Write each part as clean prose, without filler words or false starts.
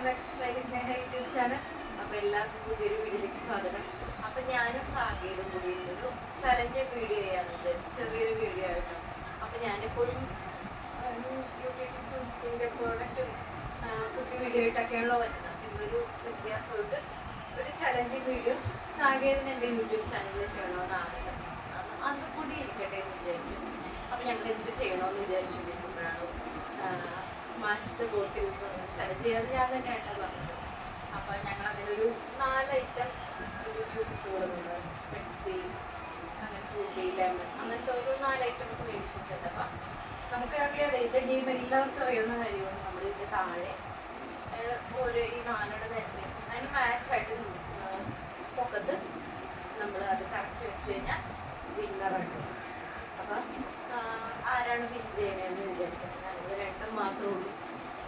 Back to smiley Sneha YouTube channel. അപ്പോൾ എല്ലാവർക്കും പുതിയൊരു വീഡിയോയിലേക്ക് സ്വാഗതം. അപ്പോൾ ഞാനും സാഗേതും കൂടി ഒരു ചലഞ്ച് വീഡിയോ ചെയ്യാമെന്ന് വിചാരിച്ചു, ചെറിയൊരു വീഡിയോ ആയിട്ടോ. അപ്പോൾ ഞാനിപ്പോഴും ബ്യൂട്ടി ടിപ്സും സ്കിൻ കെയർ പ്രോഡക്റ്റും കുട്ടി വീഡിയോ ആയിട്ടൊക്കെയാണല്ലോ വരുന്നത്. ഇന്നൊരു വ്യത്യാസമായിട്ട് ഒരു ചലഞ്ചിങ് വീഡിയോ സാഗേതിന് എൻ്റെ യൂട്യൂബ് ചാനലിൽ ചെയ്യണമെന്നാണ്. അത് കൂടി ഇരിക്കട്ടെ എന്ന് വിചാരിച്ചു. അപ്പോൾ ഞങ്ങൾ എന്ത് ചെയ്യണമെന്ന് വിചാരിച്ചുകൊണ്ടിരിക്കുമ്പോഴാണ് മാച്ച് ദ ബോട്ടിൽ ചലഞ്ച് ചെയ്യാതെ ഞാൻ തന്നെയായിട്ടാണ് പറഞ്ഞത്. അപ്പോൾ ഞങ്ങൾ അതിലൊരു 4 ഐറ്റംസ് ജ്യൂസുകളുണ്ട്, പെപ്സി, അങ്ങനെ ഫ്രൂട്ടി, ലെമൺ, അങ്ങനത്തെ ഒരു 4 ഐറ്റംസ് മേടിച്ച് വെച്ചിട്ടുണ്ട്. അപ്പം നമുക്ക് അറിയാതെ ഇതിൻ്റെ ഗെയിം എല്ലാവർക്കും അറിയാവുന്ന കാര്യമാണ്. നമ്മൾ ഇതിൻ്റെ താഴെ ഓരോ ഈ 4 നേരത്തെ അതിന് മാച്ചായിട്ട് പൊക്കത്ത് നമ്മൾ അത് കറക്റ്റ് വെച്ച് കഴിഞ്ഞാൽ വിന്നറായിട്ട്. അപ്പം ആരാണ് വിൻ ചെയ്യണതെന്ന് വിചാരിക്കുന്നത്. ഞങ്ങൾ രണ്ടും മാത്രമേ ഉള്ളൂ.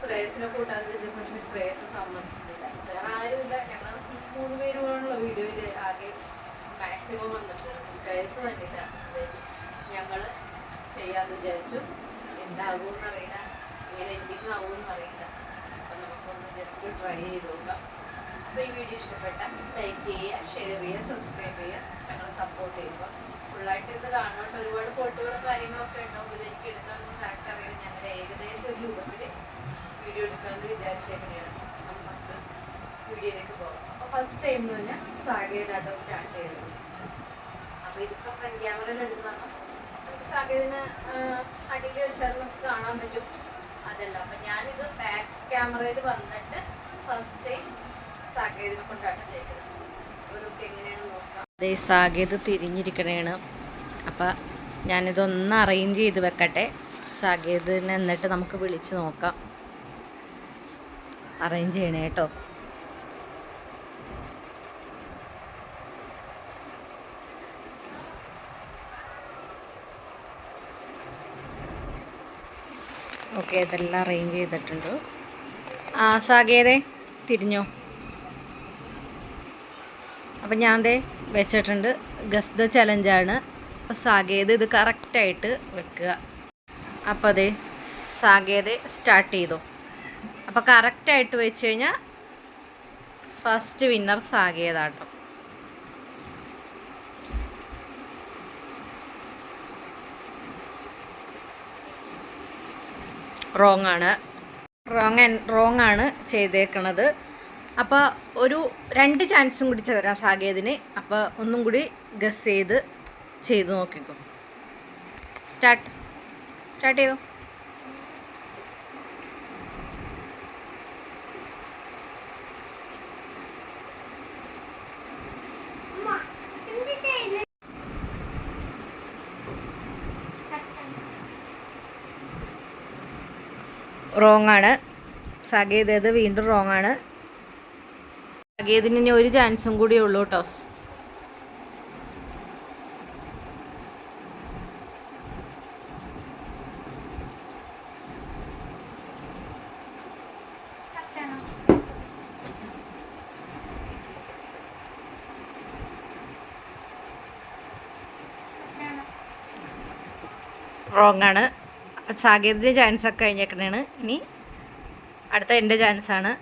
ശ്രേയസിനെ കൂട്ടാന്ന് വെച്ചാൽ പക്ഷേ ശ്രേയസ് സമ്മതിക്കുന്നില്ല. വേറെ ആരുമില്ല. ഞങ്ങൾ 3 പേരുമാണുള്ള വീഡിയോയിൽ ആകെ മാക്സിമം വന്നിട്ടുള്ളത്. ശ്രേയസ് വന്നില്ല. ഞങ്ങൾ ചെയ്യാമെന്ന് വിചാരിച്ചു. എന്താകുമെന്ന് അറിയില്ല, ഇങ്ങനെ എൻഡിങ് ആവുമെന്ന് അറിയില്ല. അപ്പം നമുക്കൊന്ന് ജസ്റ്റ് ട്രൈ ചെയ്ത് നോക്കാം. അപ്പോൾ ഈ വീഡിയോ ഇഷ്ടപ്പെട്ടാൽ ലൈക്ക് ചെയ്യുക, ഷെയർ ചെയ്യുക, സബ്സ്ക്രൈബ് ചെയ്യുക, ഞങ്ങൾ സപ്പോർട്ട് ചെയ്യുക. ഫുള്ളായിട്ട് ഇത് കാണുന്നുണ്ട്. ഒരുപാട് ഫോട്ടോകളും കാര്യങ്ങളൊക്കെ ഉണ്ടാവും. ഇതെനിക്ക് എടുക്കാനൊന്നും കറക്റ്റ് അറിയില്ല. ഞങ്ങൾ ഏകദേശം ഒരു രൂപത്തിൽ വീഡിയോ എടുക്കാമെന്ന് വിചാരിച്ചേക്കണെയാണ്. നമുക്ക് വീഡിയോയിലേക്ക് പോകാം. അപ്പോൾ ഫസ്റ്റ് ടൈം എന്ന് പറഞ്ഞാൽ സാഗേതാട്ടോ സ്റ്റാർട്ട് ചെയ്തത്. അപ്പോൾ ഇതിപ്പോൾ ഫ്രണ്ട് ക്യാമറയിൽ എടുക്കുന്നതാണ്. നമുക്ക് സാഗേതിന് അടിയിൽ വെച്ചാൽ നമുക്ക് കാണാൻ പറ്റും. അതല്ല, അപ്പം ഞാനിത് ബാക്ക് ക്യാമറയിൽ വന്നിട്ട് ഫസ്റ്റ് ടൈം സാഗേതിനെ കൊണ്ടാണ് ചെയ്തത്. അപ്പോൾ ഇതൊക്കെ എങ്ങനെയാണെന്ന് നോക്കാം. അതേ സാഗേത് തിരിഞ്ഞിരിക്കണേണ്. അപ്പം ഞാനിതൊന്ന് അറേഞ്ച് ചെയ്ത് വെക്കട്ടെ. സാഗേതിനെ എന്നിട്ട് നമുക്ക് വിളിച്ച് നോക്കാം. അറേഞ്ച് ചെയ്യണേ കേട്ടോ. ഓക്കെ, ഇതെല്ലാം അറേഞ്ച് ചെയ്തിട്ടുണ്ട്. സാഗേതേ തിരിഞ്ഞോ. അപ്പം ഞാൻ ദേ വെച്ചിട്ടുണ്ട്. ഗസ് ദ ചലഞ്ചാണ്. അപ്പോൾ സാഗേത് ഇത് കറക്റ്റായിട്ട് വെക്കുക. അപ്പോൾ അതെ സാഗേത് സ്റ്റാർട്ട് ചെയ്തു. അപ്പോൾ കറക്റ്റായിട്ട് വെച്ച് കഴിഞ്ഞാൽ ഫസ്റ്റ് വിന്നർ സാഗേതാട്ടോ. റോങ് ആണ് ചെയ്തേക്കണത്. അപ്പോൾ ഒരു 2 ചാൻസും കൂടി തരാം സാഗേതിന്. അപ്പോൾ ഒന്നും കൂടി ഗസ് ചെയ്ത് നോക്കിക്കോ. സ്റ്റാർട്ട് ചെയ്തോ. റോങ് ആണ്. സാഗേത് വീണ്ടും റോങ് ആണ്. സാഗേതിന് ഇനി ഒരു ചാൻസും കൂടി ഉള്ളൂ കേട്ടോ. റോങ് ആണ്. അപ്പം സാഗേതിൻ്റെ ചാൻസൊക്കെ കഴിഞ്ഞേക്കണേണ്. ഇനി അടുത്ത എൻ്റെ ചാൻസാണ്.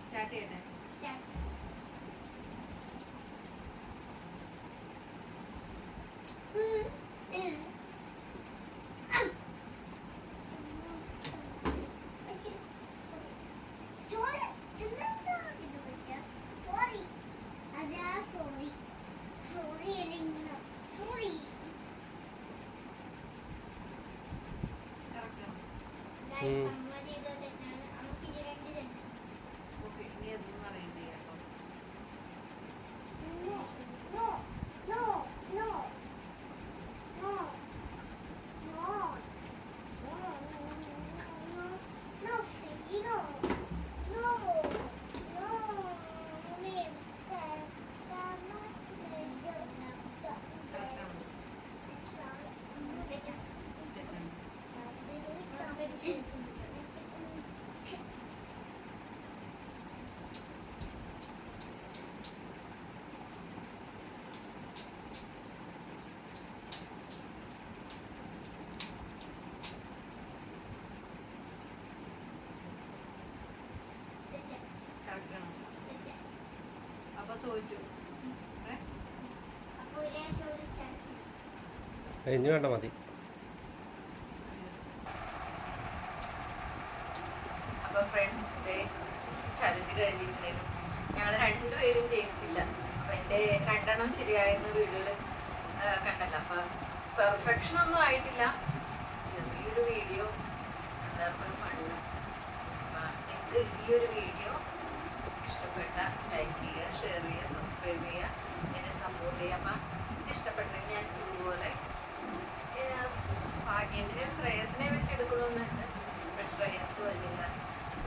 സ്റ്റാർട്ട് ചെയ്യട്ടെ. ഓക്കെ, ഇനി അതൊന്നും അറേഞ്ച് ചെയ്യാം. ആക്കണം. അപ്പൊ തോറ്റു. ഇനി വേണ്ട മതി. അപ്പൊ ഫ്രണ്ട്സ് ചലഞ്ച് കഴിഞ്ഞിട്ടുണ്ടായിരുന്നു. ഞങ്ങൾ രണ്ടുപേരും ജയിച്ചില്ല. അപ്പൊ എന്റെ 2 എണ്ണം ശരിയായെന്ന് വീഡിയോയില് കണ്ടല്ലോ. അപ്പൊ പെർഫെക്ഷൻ ഒന്നും ആയിട്ടില്ല, ചെറിയൊരു വീഡിയോ, എല്ലാവർക്കും ഒരു ഫണ്ട്. അപ്പൊ നിങ്ങൾക്ക് ഈ ഒരു വീഡിയോ ഇഷ്ടപ്പെട്ട ലൈക്ക് ചെയ്യുക, ഷെയർ ചെയ്യുക, സബ്സ്ക്രൈബ് ചെയ്യുക, എന്നെ സപ്പോർട്ട് ചെയ്യുക. അപ്പം ഇത് ഇഷ്ടപ്പെട്ടെങ്കിൽ ഞാൻ ഇതുപോലെ സാഗേതിനെ ശ്രേയസിനെ വെച്ച് എടുക്കണമെന്നുണ്ട്. പക്ഷെ ശ്രേയസ് വരില്ല.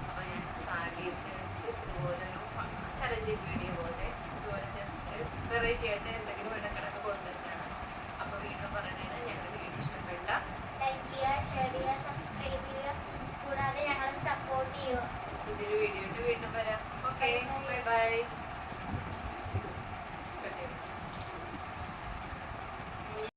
അപ്പോൾ ഞാൻ സാഗേതിനെ വെച്ച് ഇതുപോലെ ഒരു ചലഞ്ചിങ് വീഡിയോ പോലെ ഇതുപോലെ ജസ്റ്റ് വെറൈറ്റി ആയിട്ട് എന്തെങ്കിലും ഇടക്കിടക്ക് കൊണ്ടുവരുന്നതാണ്. അപ്പോൾ വീണ്ടും പറയണത് ഞങ്ങളുടെ വീഡിയോ ഇഷ്ടപ്പെട്ട ലൈക്ക് ചെയ്യുക, ഷെയർ ചെയ്യുക, സബ്സ്ക്രൈബ് ചെയ്യുക, കൂടാതെ ഞങ്ങളെ സപ്പോർട്ട് ചെയ്യുക. പുതിയൊരു വീഡിയോ ആയിട്ട് വീണ്ടും വരാം. Okay, bye bye.